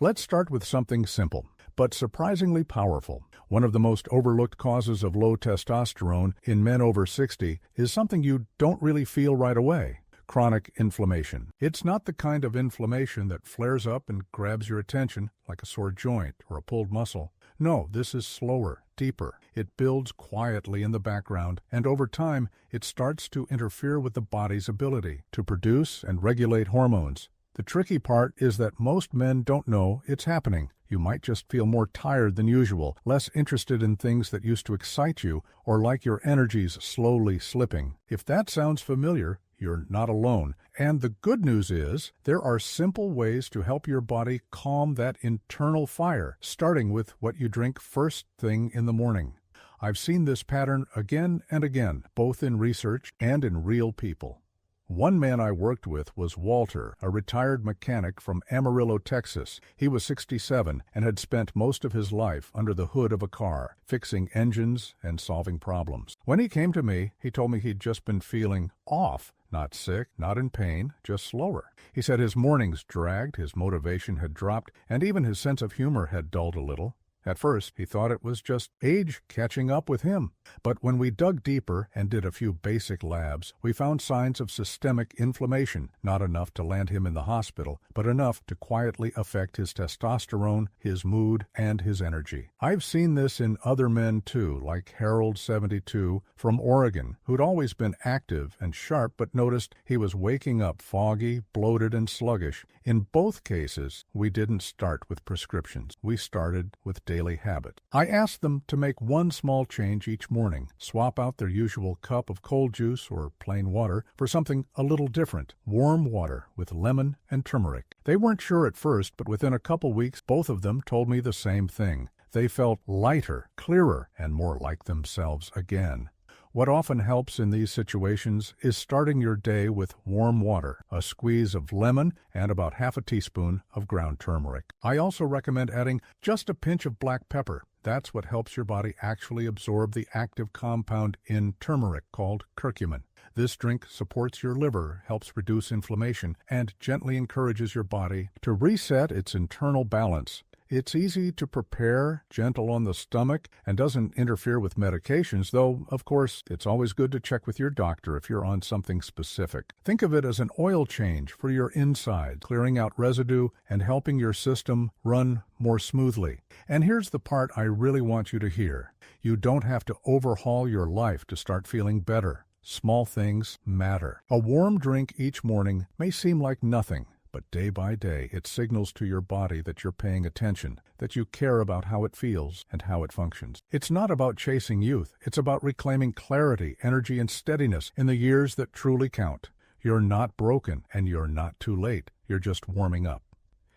Let's start with something simple, but surprisingly powerful. One of the most overlooked causes of low testosterone in men over 60 is something you don't really feel right away: chronic inflammation. It's not the kind of inflammation that flares up and grabs your attention like a sore joint or a pulled muscle. No, this is slower, deeper. It builds quietly in the background, and over time, it starts to interfere with the body's ability to produce and regulate hormones. The tricky part is that most men don't know it's happening. You might just feel more tired than usual, less interested in things that used to excite you, or like your energy's slowly slipping. If that sounds familiar, you're not alone. And the good news is, there are simple ways to help your body calm that internal fire, starting with what you drink first thing in the morning. I've seen this pattern again and again, both in research and in real people. One man I worked with was Walter, a retired mechanic from Amarillo, Texas. He was 67 and had spent most of his life under the hood of a car, fixing engines and solving problems. When he came to me, he told me he'd just been feeling off. Not sick, not in pain, just slower. He said his mornings dragged, his motivation had dropped, and even his sense of humor had dulled a little. At first, he thought it was just age catching up with him. But when we dug deeper and did a few basic labs, we found signs of systemic inflammation, not enough to land him in the hospital, but enough to quietly affect his testosterone, his mood, and his energy. I've seen this in other men too, like Harold, 72, from Oregon, who'd always been active and sharp but noticed he was waking up foggy, bloated, and sluggish. In both cases, we didn't start with prescriptions. We started with daily habit. I asked them to make one small change each morning, swap out their usual cup of cold juice or plain water for something a little different: warm water with lemon and turmeric. They weren't sure at first, but within a couple weeks, both of them told me the same thing. They felt lighter, clearer, and more like themselves again. What often helps in these situations is starting your day with warm water, a squeeze of lemon, and about half a teaspoon of ground turmeric. I also recommend adding just a pinch of black pepper. That's what helps your body actually absorb the active compound in turmeric called curcumin. This drink supports your liver, helps reduce inflammation, and gently encourages your body to reset its internal balance. It's easy to prepare, gentle on the stomach, and doesn't interfere with medications, though, of course, it's always good to check with your doctor if you're on something specific. Think of it as an oil change for your inside, clearing out residue and helping your system run more smoothly. And here's the part I really want you to hear. You don't have to overhaul your life to start feeling better. Small things matter. A warm drink each morning may seem like nothing, but day by day, it signals to your body that you're paying attention, that you care about how it feels and how it functions. It's not about chasing youth. It's about reclaiming clarity, energy, and steadiness in the years that truly count. You're not broken, and you're not too late. You're just warming up.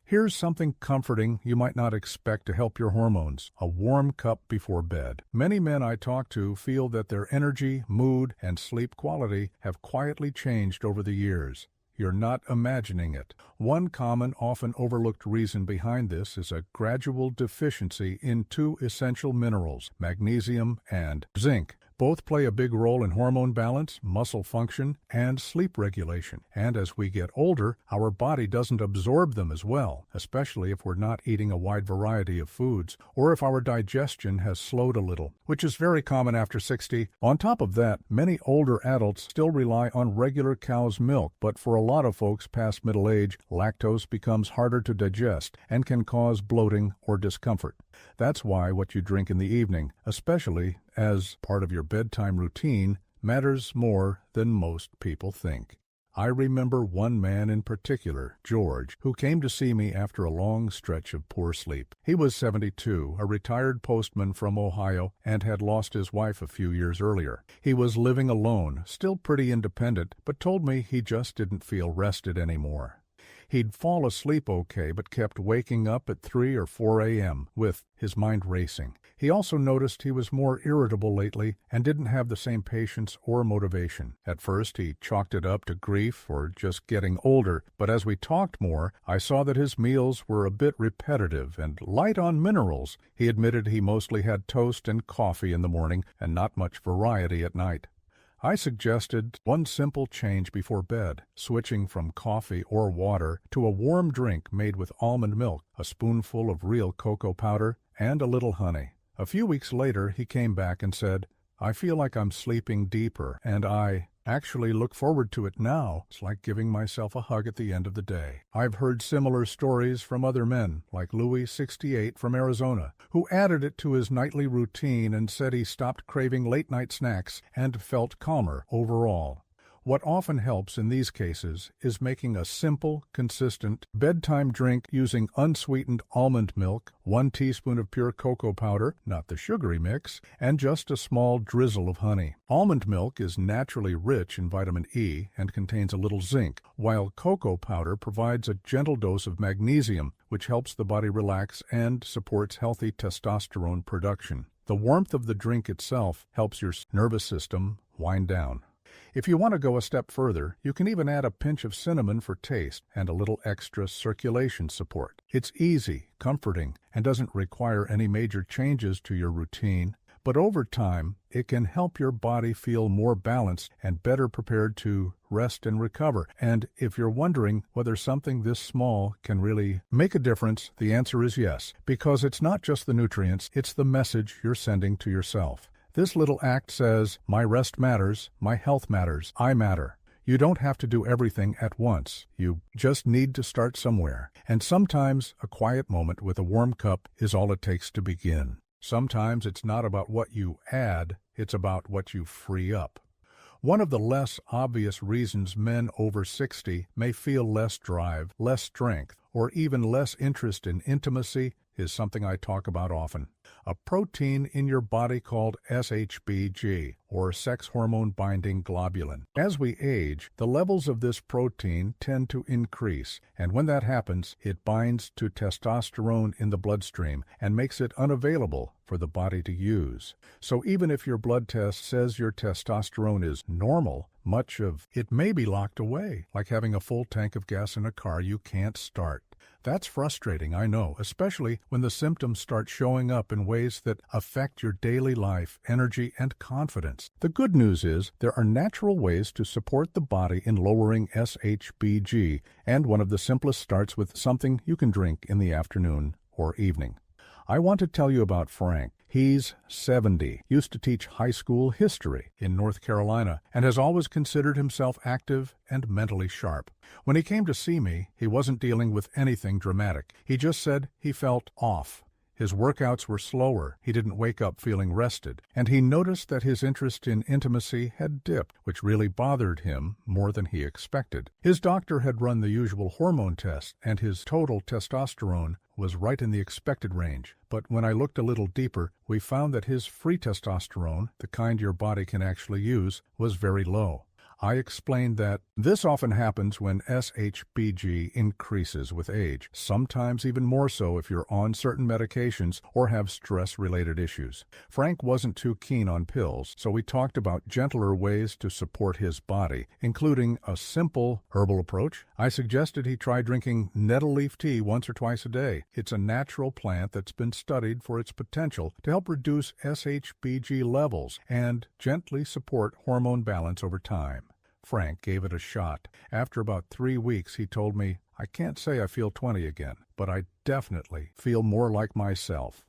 Here's something comforting you might not expect to help your hormones: a warm cup before bed. Many men I talk to feel that their energy, mood, and sleep quality have quietly changed over the years. You're not imagining it. One common, often overlooked reason behind this is a gradual deficiency in two essential minerals, magnesium and zinc. Both play a big role in hormone balance, muscle function, and sleep regulation. And as we get older, our body doesn't absorb them as well, especially if we're not eating a wide variety of foods, or if our digestion has slowed a little, which is very common after 60. On top of that, many older adults still rely on regular cow's milk, but for a lot of folks past middle age, lactose becomes harder to digest and can cause bloating or discomfort. That's why what you drink in the evening, especially as part of your bedtime routine, matters more than most people think. I remember one man in particular, George, who came to see me after a long stretch of poor sleep. He was 72, a retired postman from Ohio, and had lost his wife a few years earlier. He was living alone, still pretty independent, but told me he just didn't feel rested anymore. He'd fall asleep okay, but kept waking up at 3 or 4 a.m. with his mind racing. He also noticed he was more irritable lately and didn't have the same patience or motivation. At first, he chalked it up to grief or just getting older, but as we talked more, I saw that his meals were a bit repetitive and light on minerals. He admitted he mostly had toast and coffee in the morning and not much variety at night. I suggested one simple change before bed, switching from coffee or water to a warm drink made with almond milk, a spoonful of real cocoa powder, and a little honey. A few weeks later, he came back and said, "I feel like I'm sleeping deeper, and I actually look forward to it now. It's like giving myself a hug at the end of the day." I've heard similar stories from other men, like Louis, 68, from Arizona, who added it to his nightly routine and said he stopped craving late-night snacks and felt calmer overall. What often helps in these cases is making a simple, consistent bedtime drink using unsweetened almond milk, 1 teaspoon of pure cocoa powder, not the sugary mix, and just a small drizzle of honey. Almond milk is naturally rich in vitamin E and contains a little zinc, while cocoa powder provides a gentle dose of magnesium, which helps the body relax and supports healthy testosterone production. The warmth of the drink itself helps your nervous system wind down. If you want to go a step further, you can even add a pinch of cinnamon for taste and a little extra circulation support. It's easy, comforting, and doesn't require any major changes to your routine, but over time, it can help your body feel more balanced and better prepared to rest and recover. And if you're wondering whether something this small can really make a difference, the answer is yes, because it's not just the nutrients, it's the message you're sending to yourself. This little act says, my rest matters, my health matters, I matter. You don't have to do everything at once. You just need to start somewhere. And sometimes a quiet moment with a warm cup is all it takes to begin. Sometimes it's not about what you add, it's about what you free up. One of the less obvious reasons men over 60 may feel less drive, less strength, or even less interest in intimacy is something I talk about often. A protein in your body called SHBG, or sex hormone-binding globulin. As we age, the levels of this protein tend to increase, and when that happens, it binds to testosterone in the bloodstream and makes it unavailable for the body to use. So even if your blood test says your testosterone is normal, much of it may be locked away, like having a full tank of gas in a car you can't start. That's frustrating, I know, especially when the symptoms start showing up in ways that affect your daily life, energy, and confidence. The good news is there are natural ways to support the body in lowering SHBG, and one of the simplest starts with something you can drink in the afternoon or evening. I want to tell you about Frank. He's 70, used to teach high school history in North Carolina, and has always considered himself active and mentally sharp. When he came to see me, he wasn't dealing with anything dramatic. He just said he felt off. His workouts were slower, he didn't wake up feeling rested, and he noticed that his interest in intimacy had dipped, which really bothered him more than he expected. His doctor had run the usual hormone test, and his total testosterone was right in the expected range. But when I looked a little deeper, we found that his free testosterone, the kind your body can actually use, was very low. I explained that this often happens when SHBG increases with age, sometimes even more so if you're on certain medications or have stress-related issues. Frank wasn't too keen on pills, so we talked about gentler ways to support his body, including a simple herbal approach. I suggested he try drinking nettle leaf tea once or twice a day. It's a natural plant that's been studied for its potential to help reduce SHBG levels and gently support hormone balance over time. Frank gave it a shot. After about 3 weeks, he told me, I can't say I feel 20 again, but I definitely feel more like myself.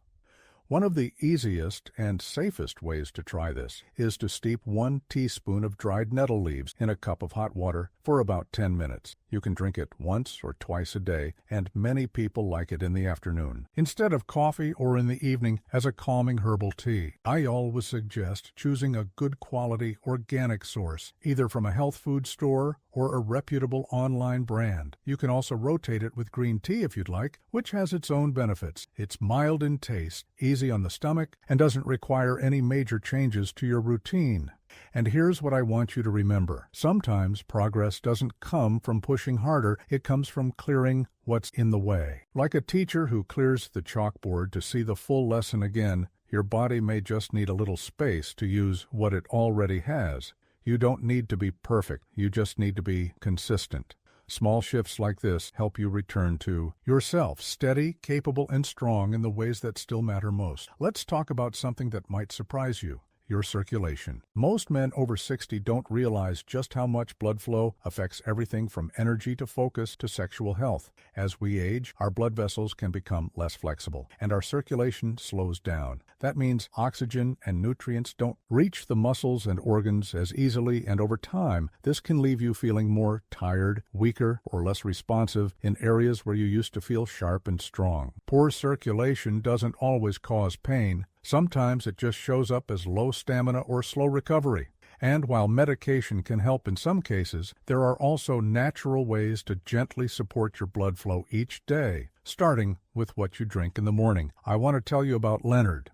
One of the easiest and safest ways to try this is to steep 1 teaspoon of dried nettle leaves in a cup of hot water for about 10 minutes. You can drink it once or twice a day, and many people like it in the afternoon, instead of coffee or in the evening as a calming herbal tea. I always suggest choosing a good quality organic source, either from a health food store or a reputable online brand. You can also rotate it with green tea if you'd like, which has its own benefits. It's mild in taste, easy on the stomach, and doesn't require any major changes to your routine. And here's what I want you to remember. Sometimes progress doesn't come from pushing harder, it comes from clearing what's in the way. Like a teacher who clears the chalkboard to see the full lesson again, your body may just need a little space to use what it already has. You don't need to be perfect, you just need to be consistent. Small shifts like this help you return to yourself, steady, capable, and strong in the ways that still matter most. Let's talk about something that might surprise you. your circulation. Most men over 60 don't realize just how much blood flow affects everything from energy to focus to sexual health. As we age, our blood vessels can become less flexible, and our circulation slows down. That means oxygen and nutrients don't reach the muscles and organs as easily, and over time, this can leave you feeling more tired, weaker, or less responsive in areas where you used to feel sharp and strong. Poor circulation doesn't always cause pain. Sometimes it just shows up as low stamina or slow recovery. And while medication can help in some cases, there are also natural ways to gently support your blood flow each day, starting with what you drink in the morning. I want to tell you about Leonard.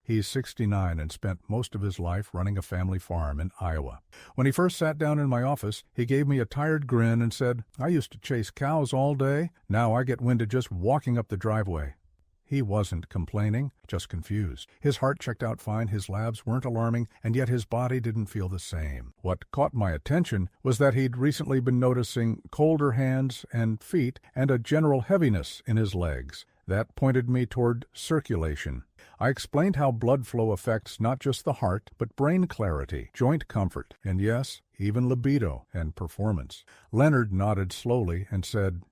He's 69 and spent most of his life running a family farm in Iowa. When he first sat down in my office, he gave me a tired grin and said, "I used to chase cows all day. Now I get winded just walking up the driveway." He wasn't complaining, just confused. His heart checked out fine, his labs weren't alarming, and yet his body didn't feel the same. What caught my attention was that he'd recently been noticing colder hands and feet and a general heaviness in his legs. That pointed me toward circulation. I explained how blood flow affects not just the heart, but brain clarity, joint comfort, and yes, even libido and performance. Leonard nodded slowly and said,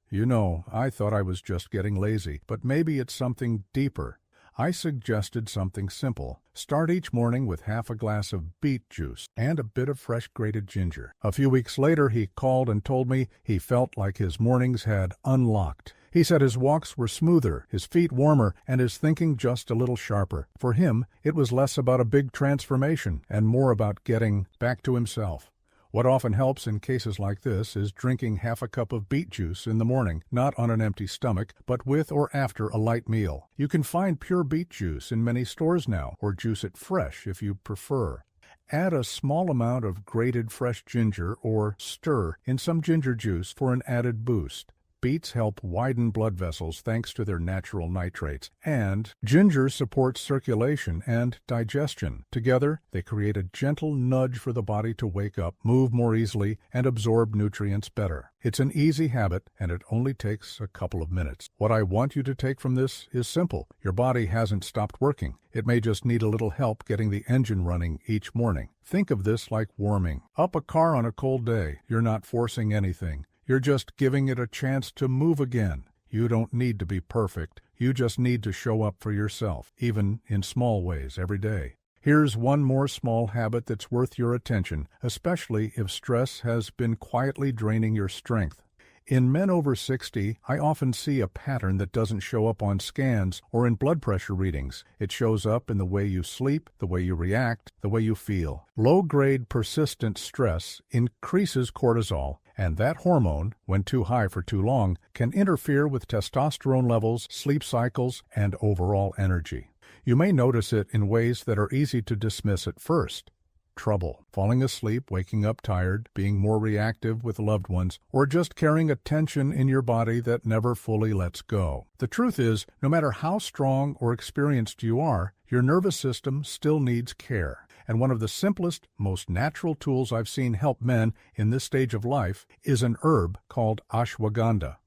I thought I was just getting lazy, but maybe it's something deeper." I suggested something simple. Start each morning with half a glass of beet juice and a bit of fresh grated ginger. A few weeks later, he called and told me he felt like his mornings had unlocked. He said his walks were smoother, his feet warmer, and his thinking just a little sharper. For him, it was less about a big transformation and more about getting back to himself. What often helps in cases like this is drinking half a cup of beet juice in the morning, not on an empty stomach, but with or after a light meal. You can find pure beet juice in many stores now, or juice it fresh if you prefer. Add a small amount of grated fresh ginger or stir in some ginger juice for an added boost. Beets help widen blood vessels thanks to their natural nitrates, and ginger supports circulation and digestion. Together, they create a gentle nudge for the body to wake up, move more easily, and absorb nutrients better. It's an easy habit, and it only takes a couple of minutes. What I want you to take from this is simple. Your body hasn't stopped working. It may just need a little help getting the engine running each morning. Think of this like warming up a car on a cold day. You're not forcing anything. You're just giving it a chance to move again. You don't need to be perfect. You just need to show up for yourself, even in small ways every day. Here's one more small habit that's worth your attention, especially if stress has been quietly draining your strength. In men over 60, I often see a pattern that doesn't show up on scans or in blood pressure readings. It shows up in the way you sleep, the way you react, the way you feel. Low-grade persistent stress increases cortisol, and that hormone, when too high for too long, can interfere with testosterone levels, sleep cycles, and overall energy. You may notice it in ways that are easy to dismiss at first. Trouble falling asleep, waking up tired, being more reactive with loved ones, or just carrying a tension in your body that never fully lets go. The truth is, no matter how strong or experienced you are, your nervous system still needs care. And one of the simplest, most natural tools I've seen help men in this stage of life is an herb called ashwagandha.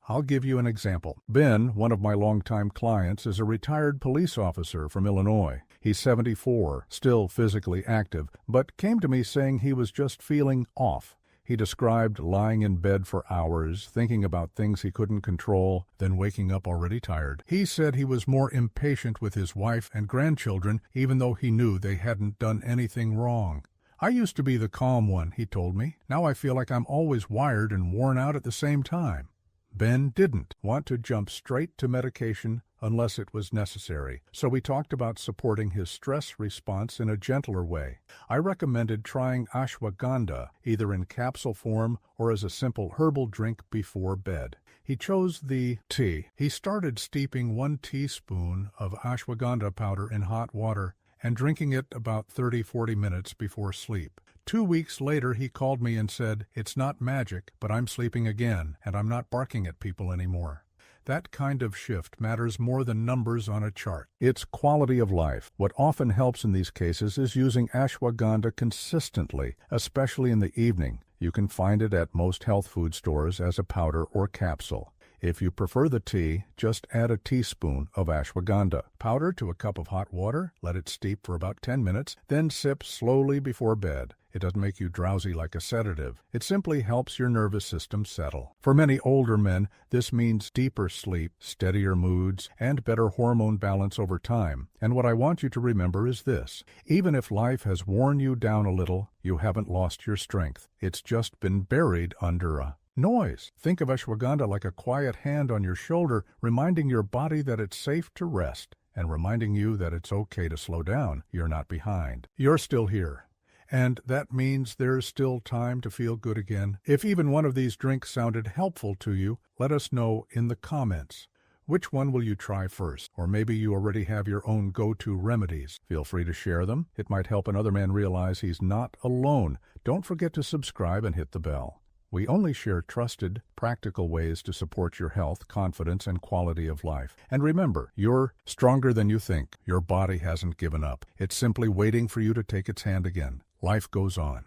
I'll give you an example. Ben, one of my longtime clients, is a retired police officer from Illinois. He's 74, still physically active, but came to me saying he was just feeling off. He described lying in bed for hours, thinking about things he couldn't control, then waking up already tired. He said he was more impatient with his wife and grandchildren, even though he knew they hadn't done anything wrong. "I used to be the calm one," he told me. "Now I feel like I'm always wired and worn out at the same time." Ben didn't want to jump straight to medication unless it was necessary, so we talked about supporting his stress response in a gentler way. I recommended trying ashwagandha, either in capsule form or as a simple herbal drink before bed. He chose the tea. He started steeping 1 teaspoon of ashwagandha powder in hot water and drinking it about 30-40 minutes before sleep. 2 weeks later, he called me and said, "It's not magic, but I'm sleeping again, and I'm not barking at people anymore." That kind of shift matters more than numbers on a chart. It's quality of life. What often helps in these cases is using ashwagandha consistently, especially in the evening. You can find it at most health food stores as a powder or capsule. If you prefer the tea, just add a teaspoon of ashwagandha powder to a cup of hot water, let it steep for about 10 minutes, then sip slowly before bed. It doesn't make you drowsy like a sedative. It simply helps your nervous system settle. For many older men, this means deeper sleep, steadier moods, and better hormone balance over time. And what I want you to remember is this: even if life has worn you down a little, you haven't lost your strength. It's just been buried under a noise. Think of ashwagandha like a quiet hand on your shoulder, reminding your body that it's safe to rest, and reminding you that it's okay to slow down. You're not behind. You're still here. And that means there's still time to feel good again. If even one of these drinks sounded helpful to you, let us know in the comments. Which one will you try first? Or maybe you already have your own go-to remedies. Feel free to share them. It might help another man realize he's not alone. Don't forget to subscribe and hit the bell. We only share trusted, practical ways to support your health, confidence, and quality of life. And remember, you're stronger than you think. Your body hasn't given up. It's simply waiting for you to take its hand again. Life goes on.